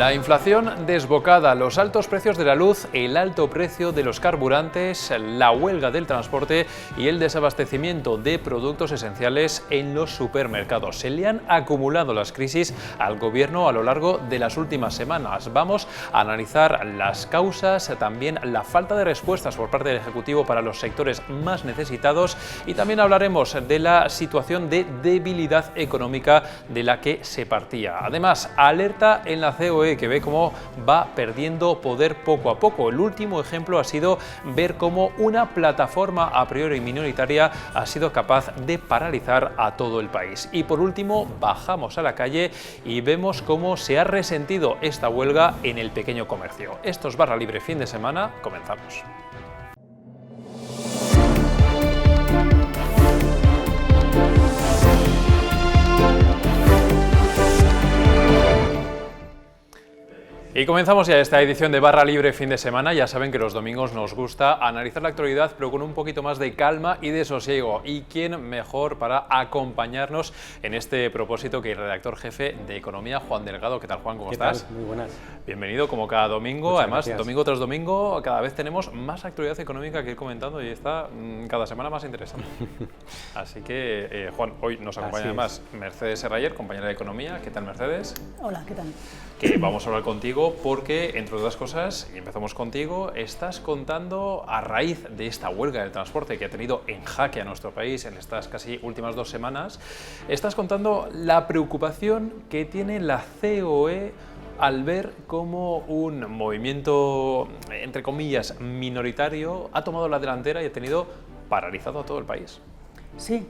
La inflación desbocada, los altos precios de la luz, el alto precio de los carburantes, la huelga del transporte y el desabastecimiento de productos esenciales en los supermercados. Se le han acumulado las crisis al gobierno a lo largo de las últimas semanas. Vamos a analizar las causas, también la falta de respuestas por parte del Ejecutivo para los sectores más necesitados y también hablaremos de la situación de debilidad económica de la que se partía. Además, alerta en la COE que ve cómo va perdiendo poder poco a poco. El último ejemplo ha sido ver cómo una plataforma a priori minoritaria ha sido capaz de paralizar a todo el país. Y por último, bajamos a la calle y vemos cómo se ha resentido esta huelga en el pequeño comercio. Esto es Barra Libre Fin de Semana, comenzamos. Y comenzamos ya esta edición de Barra Libre Fin de Semana. Ya saben que los domingos nos gusta analizar la actualidad, pero con un poquito más de calma y de sosiego. ¿Y quién mejor para acompañarnos en este propósito que el redactor jefe de Economía, Juan Delgado? ¿Qué tal, Juan? ¿Cómo estás? Muy buenas. Bienvenido, como cada domingo. Muchas Además, gracias. domingo tras domingo, cada vez tenemos más actualidad económica que ir comentando y está cada semana más interesante. Así que, Juan, hoy nos acompaña además Mercedes Serrayer, compañera de Economía. ¿Qué tal, Mercedes? Hola, ¿qué tal? Que vamos a hablar contigo porque, entre otras cosas, y empezamos contigo, estás contando a raíz de esta huelga del transporte que ha tenido en jaque a nuestro país en estas casi últimas 2 semanas, estás contando la preocupación que tiene la COE al ver cómo un movimiento, entre comillas, minoritario ha tomado la delantera y ha tenido paralizado a todo el país. Sí,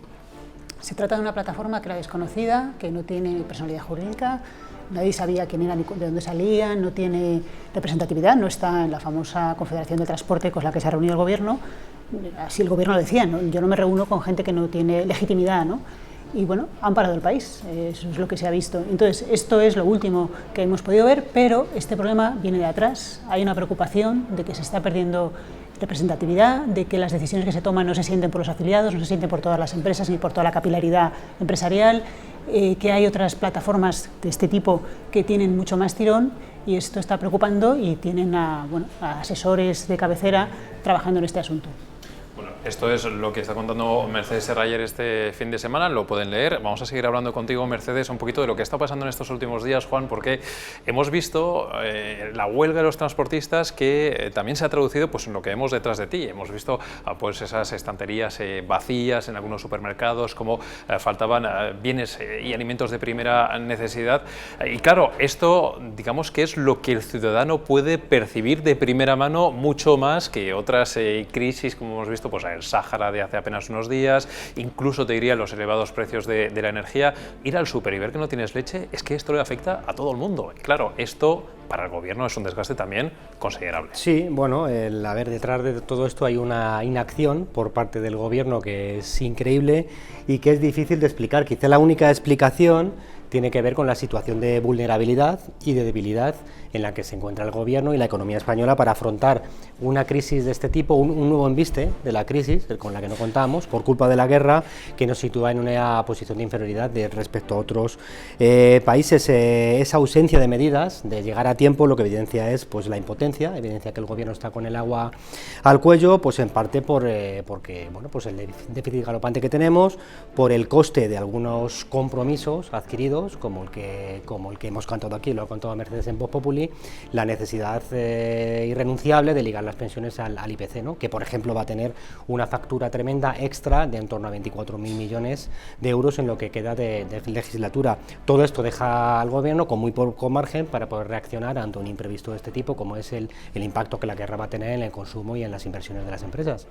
se trata de una plataforma que era desconocida, que no tiene personalidad jurídica. Nadie sabía quién era ni de dónde salían, no tiene representatividad, no está en la famosa Confederación de Transporte con la que se ha reunido el gobierno. Así el gobierno lo decía, ¿no? Yo no me reúno con gente que no tiene legitimidad, ¿no? Y bueno, han parado el país, eso es lo que se ha visto. Entonces, esto es lo último que hemos podido ver, pero este problema viene de atrás. Hay una preocupación de que se está perdiendo representatividad, de que las decisiones que se toman no se sienten por los afiliados, no se sienten por todas las empresas ni por toda la capilaridad empresarial, que hay otras plataformas de este tipo que tienen mucho más tirón y esto está preocupando y tienen a asesores de cabecera trabajando en este asunto. Bueno, esto es lo que está contando Mercedes Serrayer este fin de semana, lo pueden leer. Vamos a seguir hablando contigo, Mercedes, un poquito de lo que está pasando en estos últimos días, Juan, porque hemos visto la huelga de los transportistas que también se ha traducido pues, en lo que vemos detrás de ti. Hemos visto pues, esas estanterías vacías en algunos supermercados, como faltaban bienes y alimentos de primera necesidad. Y claro, esto, digamos que es lo que el ciudadano puede percibir de primera mano mucho más que otras crisis, como hemos visto, pues el Sáhara de hace apenas unos días, incluso te diría los elevados precios de la energía. Ir al súper y ver que no tienes leche, es que esto le afecta a todo el mundo. Y claro, esto para el gobierno es un desgaste también considerable. Sí, bueno, detrás de todo esto hay una inacción por parte del gobierno que es increíble y que es difícil de explicar. Quizá la única explicación tiene que ver con la situación de vulnerabilidad y de debilidad en la que se encuentra el gobierno y la economía española para afrontar una crisis de este tipo, un nuevo embiste de la crisis con la que no contamos por culpa de la guerra, que nos sitúa en una posición de inferioridad respecto a otros países. Esa ausencia de medidas, de llegar a tiempo, lo que evidencia es pues, la impotencia, evidencia que el gobierno está con el agua al cuello, pues en parte porque bueno, pues el déficit galopante que tenemos, por el coste de algunos compromisos adquiridos, como el que hemos cantado aquí, lo ha contado Mercedes en Voz Populi, la necesidad irrenunciable de ligar las pensiones al IPC, ¿no? Que por ejemplo va a tener una factura tremenda extra de en torno a 24.000 millones de euros en lo que queda de legislatura. Todo esto deja al gobierno con muy poco margen para poder reaccionar ante un imprevisto de este tipo, como es el impacto que la guerra va a tener en el consumo y en las inversiones de las empresas.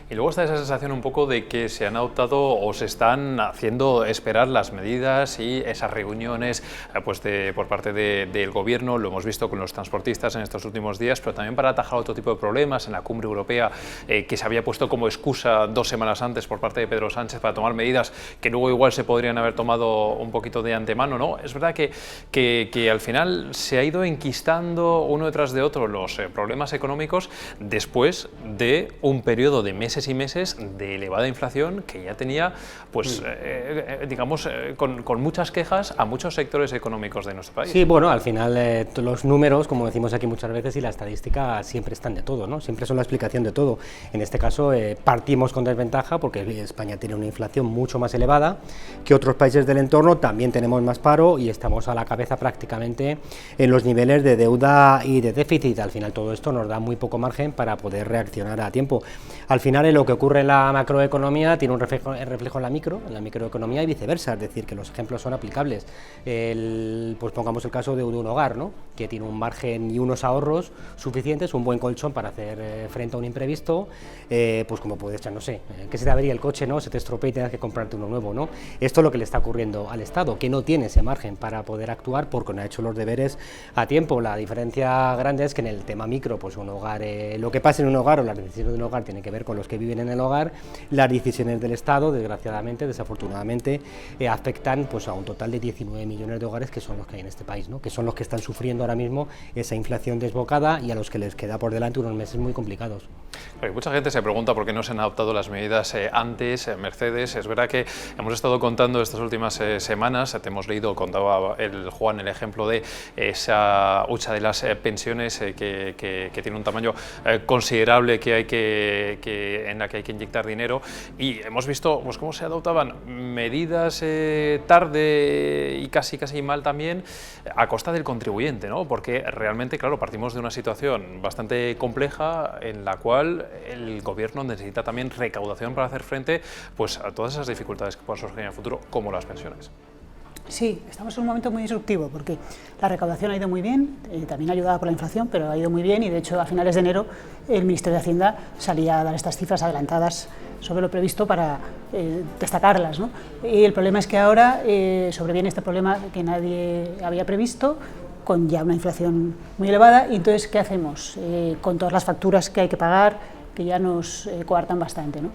Y luego está esa sensación un poco de que se han adoptado o se están haciendo esperar las medidas y esas reuniones pues por parte del gobierno, lo hemos visto con los transportistas en estos últimos días, pero también para atajar otro tipo de problemas en la cumbre europea que se había puesto como excusa 2 semanas antes por parte de Pedro Sánchez para tomar medidas que luego igual se podrían haber tomado un poquito de antemano, ¿no? Es verdad que al final se ha ido enquistando conquistando uno detrás de otro los problemas económicos después de un periodo de meses y meses de elevada inflación que ya tenía, pues, digamos, con muchas quejas a muchos sectores económicos de nuestro país. Sí, bueno, al final los números, como decimos aquí muchas veces, y la estadística siempre están de todo, ¿no? Siempre son la explicación de todo. En este caso partimos con desventaja porque España tiene una inflación mucho más elevada que otros países del entorno, también tenemos más paro y estamos a la cabeza prácticamente en los niveles de deuda y de déficit. Al final todo esto nos da muy poco margen para poder reaccionar a tiempo. Al final lo que ocurre en la macroeconomía tiene un reflejo en la microeconomía y viceversa, es decir, que los ejemplos son aplicables. Pues pongamos el caso de un hogar, ¿no?, que tiene un margen y unos ahorros suficientes, un buen colchón para hacer frente a un imprevisto, pues como puede ser, no sé, que se te avería el coche, ¿no?, se te estropea y tengas que comprarte uno nuevo, ¿no? Esto es lo que le está ocurriendo al Estado, que no tiene ese margen para poder actuar porque no ha hecho los deberes a tiempo. La diferencia grande es que en el tema micro, pues un hogar, lo que pasa en un hogar o las decisiones de un hogar tienen que ver con los que viven en el hogar. Las decisiones del Estado, desgraciadamente, desafortunadamente, afectan pues a un total de 19 millones de hogares que son los que hay en este país, ¿no?, que son los que están sufriendo ahora mismo esa inflación desbocada y a los que les queda por delante unos meses muy complicados. Mucha gente se pregunta por qué no se han adoptado las medidas antes. Mercedes, es verdad que hemos estado contando estas últimas semanas, te hemos leído, contaba Juan el ejemplo de esa hucha de las pensiones que tiene un tamaño considerable en la que hay que inyectar dinero, y hemos visto pues cómo se adoptaban medidas tarde y casi mal también a costa del contribuyente, ¿no? Porque realmente, claro, partimos de una situación bastante compleja en la cual el gobierno necesita también recaudación para hacer frente pues a todas esas dificultades que puedan surgir en el futuro, como las pensiones. Sí, estamos en un momento muy disruptivo porque la recaudación ha ido muy bien, también ayudada por la inflación, pero ha ido muy bien, y de hecho a finales de enero el Ministerio de Hacienda salía a dar estas cifras adelantadas sobre lo previsto para destacarlas, ¿no? Y el problema es que ahora sobreviene este problema que nadie había previsto, con ya una inflación muy elevada, y entonces ¿qué hacemos? Con todas las facturas que hay que pagar, que ya nos coartan bastante, ¿no?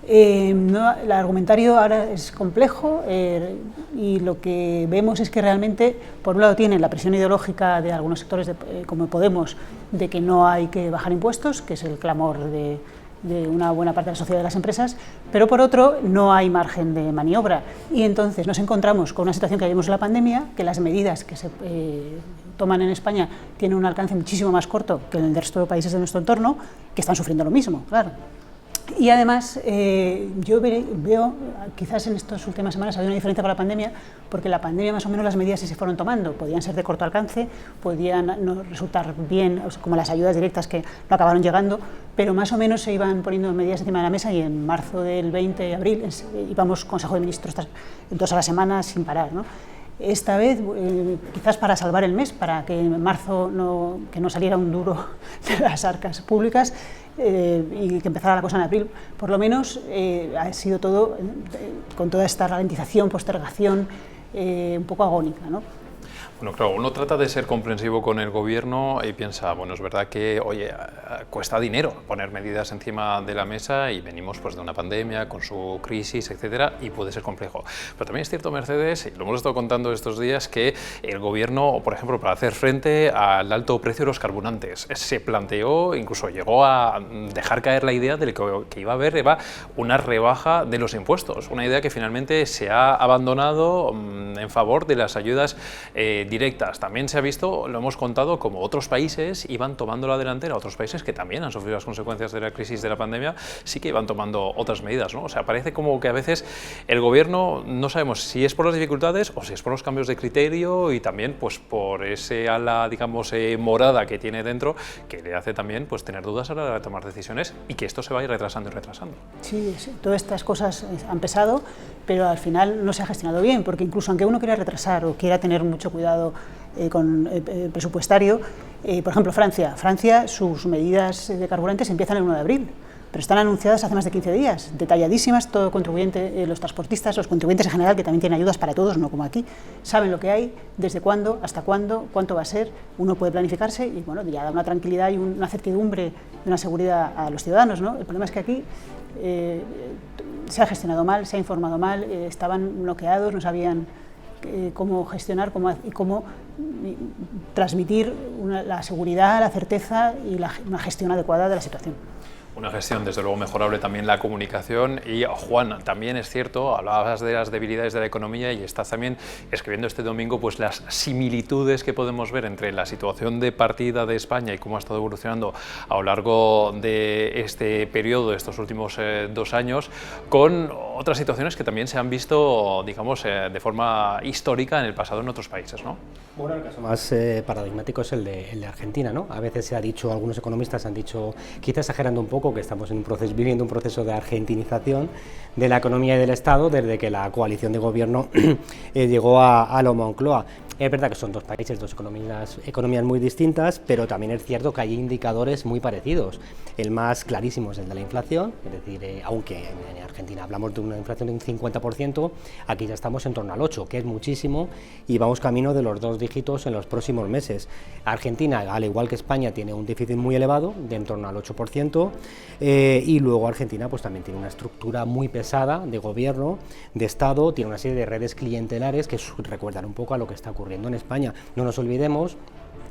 El argumentario ahora es complejo y lo que vemos es que realmente, por un lado, tienen la presión ideológica de algunos sectores como Podemos, de que no hay que bajar impuestos, que es el clamor de una buena parte de la sociedad y de las empresas, pero por otro no hay margen de maniobra, y entonces nos encontramos con una situación que vimos en la pandemia, que las medidas que se toman en España tienen un alcance muchísimo más corto que en el resto de países de nuestro entorno, que están sufriendo lo mismo, claro. Y además, yo veo, quizás en estas últimas semanas ha habido una diferencia con la pandemia, porque la pandemia más o menos las medidas que se fueron tomando podían ser de corto alcance, podían no resultar bien, como las ayudas directas que no acabaron llegando, pero más o menos se iban poniendo medidas encima de la mesa, y en marzo del 20 de abril íbamos Consejo de Ministros 2 a la semana sin parar, ¿no? Esta vez, quizás para salvar el mes, para que en marzo no saliera un duro de las arcas públicas, y que empezara la cosa en abril, por lo menos ha sido todo con toda esta ralentización, postergación, un poco agónica, ¿no? Bueno, claro, uno trata de ser comprensivo con el gobierno y piensa, bueno, es verdad que, oye, cuesta dinero poner medidas encima de la mesa y venimos pues de una pandemia con su crisis, etcétera, y puede ser complejo. Pero también es cierto, Mercedes, y lo hemos estado contando estos días, que el gobierno, por ejemplo, para hacer frente al alto precio de los carburantes, se planteó, incluso llegó a dejar caer la idea de que iba a haber una rebaja de los impuestos, una idea que finalmente se ha abandonado en favor de las ayudas directas. También se ha visto, lo hemos contado, como otros países iban tomando la delantera, otros países que también han sufrido las consecuencias de la crisis de la pandemia, sí que iban tomando otras medidas, ¿no? O sea, parece como que a veces el gobierno no sabemos si es por las dificultades o si es por los cambios de criterio, y también pues por ese ala, digamos, morada que tiene dentro, que le hace también pues tener dudas a la hora de tomar decisiones, y que esto se vaya retrasando y retrasando. Sí, todas estas cosas han pesado, pero al final no se ha gestionado bien, porque incluso aunque uno quiera retrasar o quiera tener mucho cuidado con presupuestario, por ejemplo Francia, sus medidas de carburantes empiezan el 1 de abril, pero están anunciadas hace más de 15 días, detalladísimas. Todo contribuyente, los transportistas, los contribuyentes en general, que también tienen ayudas para todos, no como aquí, saben lo que hay, desde cuándo, hasta cuándo, cuánto va a ser. Uno puede planificarse y bueno, ya da una tranquilidad y una certidumbre de una seguridad a los ciudadanos, ¿no? El problema es que aquí se ha gestionado mal, se ha informado mal, estaban bloqueados, no sabían cómo gestionar y cómo transmitir la seguridad, la certeza y una gestión adecuada de la situación. Una gestión, desde luego, mejorable también la comunicación. Y, Juan, también es cierto, hablabas de las debilidades de la economía y estás también escribiendo este domingo pues las similitudes que podemos ver entre la situación de partida de España y cómo ha estado evolucionando a lo largo de este periodo, de estos últimos 2 años, con otras situaciones que también se han visto, digamos, de forma histórica en el pasado en otros países, ¿no? Bueno, el caso más paradigmático es el de Argentina, ¿no? A veces se ha dicho, algunos economistas han dicho, quizá exagerando un poco, que estamos viviendo un proceso de argentinización de la economía y del Estado desde que la coalición de gobierno llegó a la Moncloa. Es verdad que son 2 países, 2 economías muy distintas, pero también es cierto que hay indicadores muy parecidos. El más clarísimo es el de la inflación, es decir, aunque en Argentina hablamos de una inflación de un 50%, aquí ya estamos en torno al 8%, que es muchísimo, y vamos camino de los 2 dígitos en los próximos meses. Argentina, al igual que España, tiene un déficit muy elevado, de en torno al 8%, y luego Argentina pues también tiene una estructura muy pesada de gobierno, de Estado, tiene una serie de redes clientelares que recuerdan un poco a lo que está ocurriendo en España. No nos olvidemos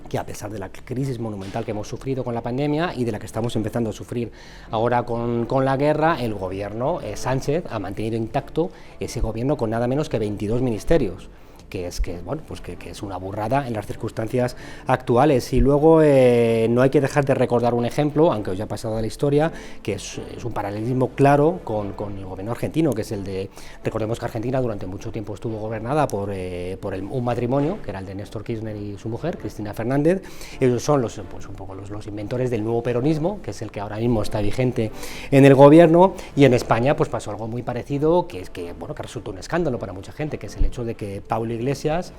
que a pesar de la crisis monumental que hemos sufrido con la pandemia y de la que estamos empezando a sufrir ahora con la guerra, el gobierno Sánchez ha mantenido intacto ese gobierno con nada menos que 22 ministerios. Que es una burrada en las circunstancias actuales. Y luego no hay que dejar de recordar un ejemplo, aunque os ya ha pasado a la historia, que es un paralelismo claro con el gobierno argentino, que es el de, recordemos que Argentina durante mucho tiempo estuvo gobernada por un matrimonio, que era el de Néstor Kirchner y su mujer, Cristina Fernández. Ellos son un poco los inventores del nuevo peronismo, que es el que ahora mismo está vigente en el gobierno, y en España pues pasó algo muy parecido, que resultó un escándalo para mucha gente, que es el hecho de que Pablo Iglesias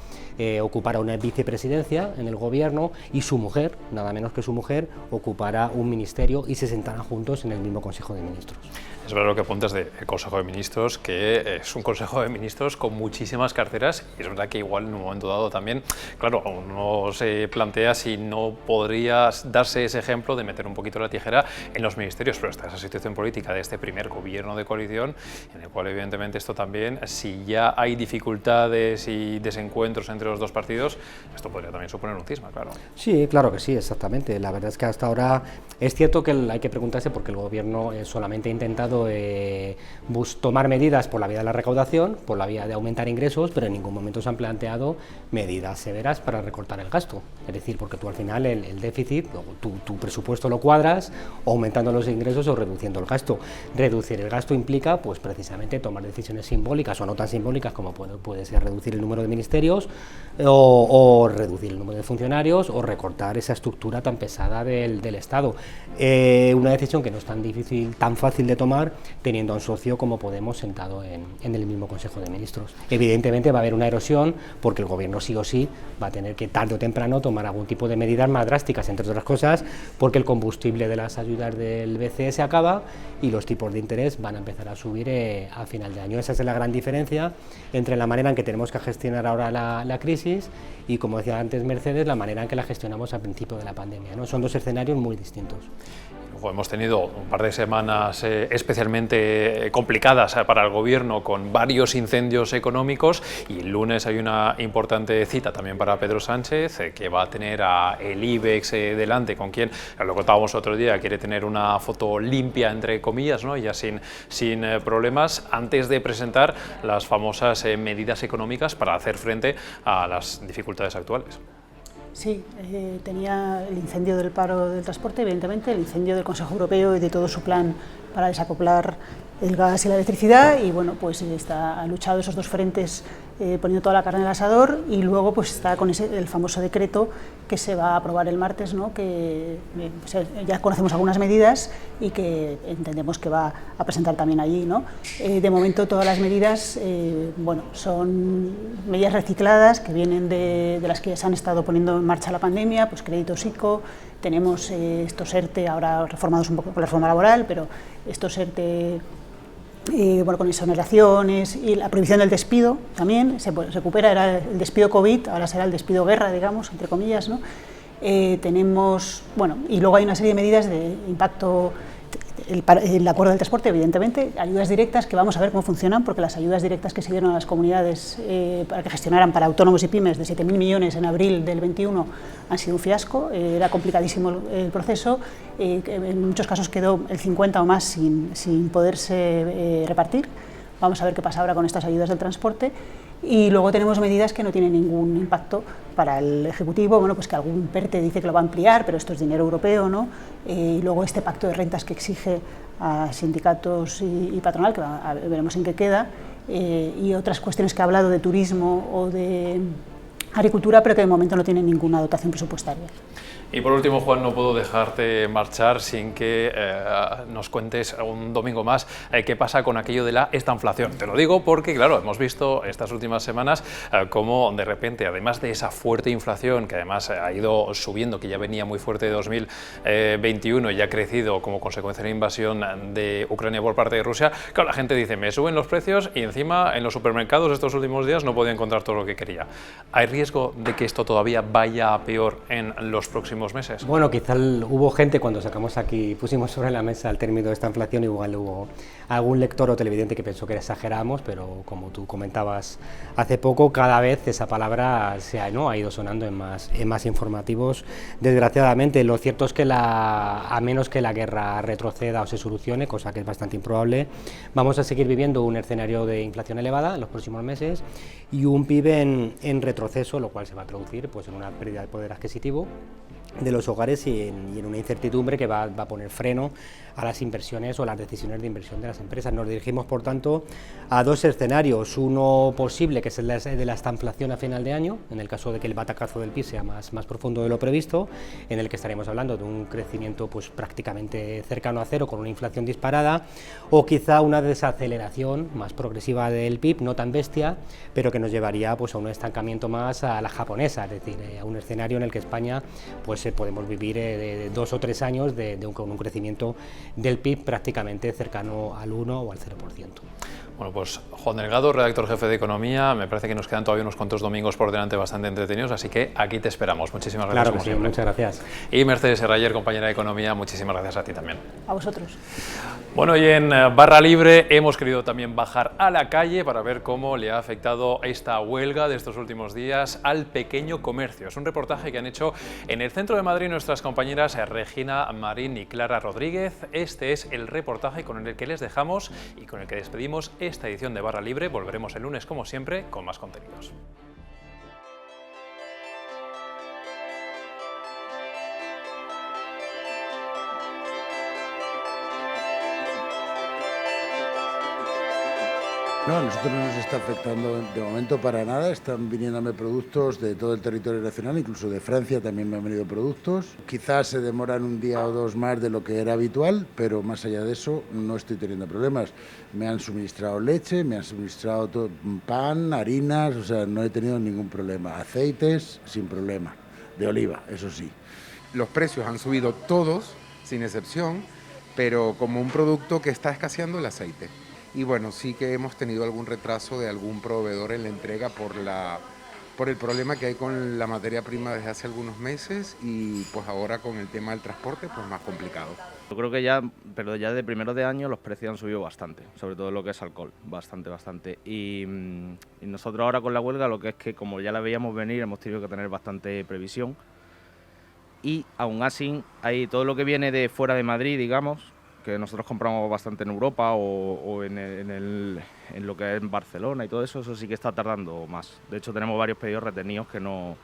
ocupara una vicepresidencia en el gobierno y su mujer, nada menos que su mujer, ocupara un ministerio y se sentaran juntos en el mismo Consejo de Ministros. Es verdad lo que apuntas del Consejo de Ministros, que es un Consejo de Ministros con muchísimas carteras, y es verdad que igual en un momento dado también, claro, uno se plantea si no podría darse ese ejemplo de meter un poquito la tijera en los ministerios, pero está esa situación política de este primer gobierno de coalición, en el cual evidentemente esto también, si ya hay dificultades y desencuentros entre los 2 partidos, esto podría también suponer un cisma, claro. Sí, claro que sí, exactamente. La verdad es que hasta ahora es cierto que hay que preguntarse porque el gobierno solamente ha intentado tomar medidas por la vía de la recaudación, por la vía de aumentar ingresos, pero en ningún momento se han planteado medidas severas para recortar el gasto. Es decir, porque tú al final el déficit, tu presupuesto lo cuadras aumentando los ingresos o reduciendo el gasto. Reducir el gasto implica pues precisamente tomar decisiones simbólicas o no tan simbólicas como puede ser reducir el número de ministerios o reducir el número de funcionarios o recortar esa estructura tan pesada del Estado. Una decisión que no es tan fácil de tomar teniendo a un socio como Podemos sentado en el mismo Consejo de Ministros. Evidentemente va a haber una erosión porque el gobierno sí o sí va a tener que tarde o temprano tomar algún tipo de medidas más drásticas, entre otras cosas porque el combustible de las ayudas del BCE se acaba y los tipos de interés van a empezar a subir a final de año. Esa es la gran diferencia entre la manera en que tenemos que gestionar ahora la crisis y, como decía antes Mercedes, la manera en que la gestionamos al principio de la pandemia, ¿no? Son 2 escenarios muy distintos. Hemos tenido un par de semanas especialmente complicadas para el gobierno con varios incendios económicos y el lunes hay una importante cita también para Pedro Sánchez que va a tener a el IBEX delante, con quien, lo contábamos otro día, quiere tener una foto limpia entre comillas, ¿no? Ya sin problemas, antes de presentar las famosas medidas económicas para hacer frente a las dificultades actuales. Sí, tenía el incendio del paro del transporte, evidentemente, el incendio del Consejo Europeo y de todo su plan para desacoplar el gas y la electricidad, y bueno, pues ha luchado esos 2 frentes poniendo toda la carne en el asador, y luego pues está con el famoso decreto que se va a aprobar el martes, ¿no? Que ya conocemos algunas medidas y que entendemos que va a presentar también allí, ¿no? De momento todas las medidas son medidas recicladas que vienen de las que se han estado poniendo en marcha la pandemia, pues créditos ICO, tenemos estos ERTE ahora reformados un poco por la reforma laboral, pero estos ERTE con exoneraciones y la prohibición del despido también se recupera, era el despido COVID, ahora será el despido guerra, digamos, entre comillas, ¿no? Tenemos, y luego hay una serie de medidas de impacto el acuerdo del transporte, evidentemente, ayudas directas que vamos a ver cómo funcionan, porque las ayudas directas que se dieron a las comunidades para que gestionaran para autónomos y pymes de 7.000 millones en abril del 21 han sido un fiasco, era complicadísimo el proceso, en muchos casos quedó el 50 o más sin poderse repartir. Vamos a ver qué pasa ahora con estas ayudas del transporte. Y luego tenemos medidas que no tienen ningún impacto para el Ejecutivo, bueno, pues que algún PERTE dice que lo va a ampliar, pero esto es dinero europeo, ¿no? Y luego este pacto de rentas que exige a sindicatos y patronal, que veremos en qué queda, y otras cuestiones que ha hablado de turismo o de agricultura, pero que de momento no tienen ninguna dotación presupuestaria. Y por último, Juan, no puedo dejarte marchar sin que nos cuentes un domingo más qué pasa con aquello de la estanflación. Te lo digo porque, claro, hemos visto estas últimas semanas cómo de repente, además de esa fuerte inflación que además ha ido subiendo, que ya venía muy fuerte de 2021 y ha crecido como consecuencia de la invasión de Ucrania por parte de Rusia, claro, la gente dice, me suben los precios y encima en los supermercados estos últimos días no podía encontrar todo lo que quería. ¿Hay riesgo de que esto todavía vaya a peor en los próximos meses? Bueno, quizá hubo gente cuando sacamos aquí, pusimos sobre la mesa el término de esta inflación, igual hubo algún lector o televidente que pensó que exageramos, pero como tú comentabas hace poco, cada vez esa palabra ha ido sonando en más informativos, desgraciadamente. Lo cierto es que a menos que la guerra retroceda o se solucione, cosa que es bastante improbable, vamos a seguir viviendo un escenario de inflación elevada en los próximos meses y un PIB en retroceso, lo cual se va a traducir pues, en una pérdida de poder adquisitivo de los hogares y en una incertidumbre que va a poner freno a las inversiones o las decisiones de inversión de las empresas. Nos dirigimos, por tanto, a dos escenarios, uno posible, que es el de la estanflación a final de año, en el caso de que el batacazo del PIB sea más profundo de lo previsto, en el que estaremos hablando de un crecimiento pues, prácticamente cercano a cero, con una inflación disparada, o quizá una desaceleración más progresiva del PIB, no tan bestia, pero que nos llevaría pues, a un estancamiento más a la japonesa, es decir, a un escenario en el que España pues, podemos vivir de 2 o 3 años con un crecimiento del PIB prácticamente cercano al 1 o al 0%. Bueno, pues Juan Delgado, redactor jefe de Economía, me parece que nos quedan todavía unos cuantos domingos por delante bastante entretenidos, así que aquí te esperamos. Muchísimas gracias. Claro que sí, muchas gracias. Y Mercedes Serrayer, compañera de Economía, muchísimas gracias a ti también. A vosotros. Bueno, y en Barra Libre hemos querido también bajar a la calle para ver cómo le ha afectado esta huelga de estos últimos días al pequeño comercio. Es un reportaje que han hecho en el centro de Madrid nuestras compañeras Regina Marín y Clara Rodríguez. Este es el reportaje con el que les dejamos y con el que despedimos esta edición de Barra Libre. Volveremos el lunes, como siempre, con más contenidos. No, a nosotros no nos está afectando de momento para nada, están viniéndome productos de todo el territorio nacional, incluso de Francia también me han venido productos. Quizás se demoran un día o dos más de lo que era habitual, pero más allá de eso no estoy teniendo problemas. Me han suministrado leche, me han suministrado pan, harinas, o sea, no he tenido ningún problema. Aceites, sin problema, de oliva, eso sí. Los precios han subido todos, sin excepción, pero como un producto que está escaseando el aceite. Y bueno, sí que hemos tenido algún retraso de algún proveedor en la entrega por el problema que hay con la materia prima desde hace algunos meses y pues ahora con el tema del transporte pues más complicado. Yo creo que pero ya de primeros de año los precios han subido bastante, sobre todo lo que es alcohol, bastante. Y nosotros ahora con la huelga lo que es que como ya la veíamos venir hemos tenido que tener bastante previsión y aún así hay todo lo que viene de fuera de Madrid, digamos, que nosotros compramos bastante en Europa o en lo que es en Barcelona y todo eso, eso sí que está tardando más. De hecho, tenemos varios pedidos retenidos que no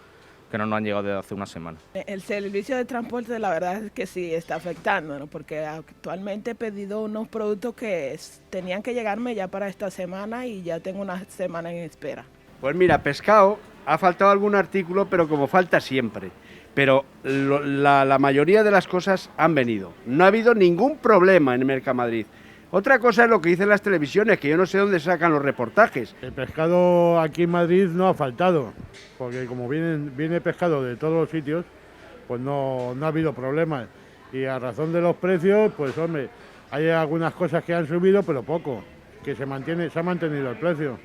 nos han llegado desde hace una semana. El servicio de transporte, la verdad es que sí está afectando, ¿no? Porque actualmente he pedido unos productos que tenían que llegarme ya para esta semana y ya tengo una semana en espera. Pues mira, pescado, ha faltado algún artículo, pero como falta siempre. Pero la mayoría de las cosas han venido. No ha habido ningún problema en Mercamadrid. Otra cosa es lo que dicen las televisiones, que yo no sé dónde sacan los reportajes. El pescado aquí en Madrid no ha faltado, porque como viene pescado de todos los sitios, pues no ha habido problemas. Y a razón de los precios, pues hombre, hay algunas cosas que han subido, pero poco, que se ha mantenido el precio.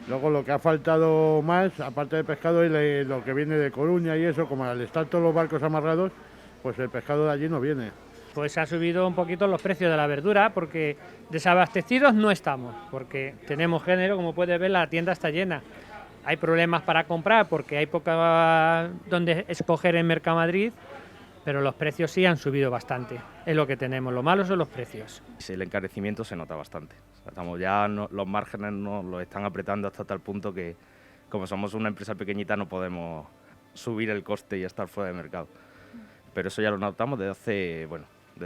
Luego lo que ha faltado más, aparte de pescado, es lo que viene de Coruña y eso, como al estar todos los barcos amarrados, pues el pescado de allí no viene. Pues ha subido un poquito los precios de la verdura, porque desabastecidos no estamos, porque tenemos género, como puedes ver, la tienda está llena. Hay problemas para comprar porque hay poca donde escoger en Mercamadrid, pero los precios sí han subido bastante, es lo que tenemos. Lo malo son los precios. Sí, el encarecimiento se nota bastante. O sea, los márgenes nos los están apretando hasta tal punto que, como somos una empresa pequeñita, no podemos subir el coste y estar fuera de mercado. Pero eso ya lo notamos desde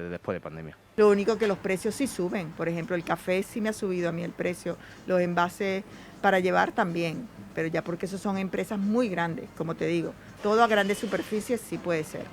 después de pandemia. Lo único que los precios sí suben. Por ejemplo, el café sí me ha subido a mí el precio, los envases para llevar también, pero ya porque eso son empresas muy grandes, como te digo. Todo a grandes superficies sí puede ser.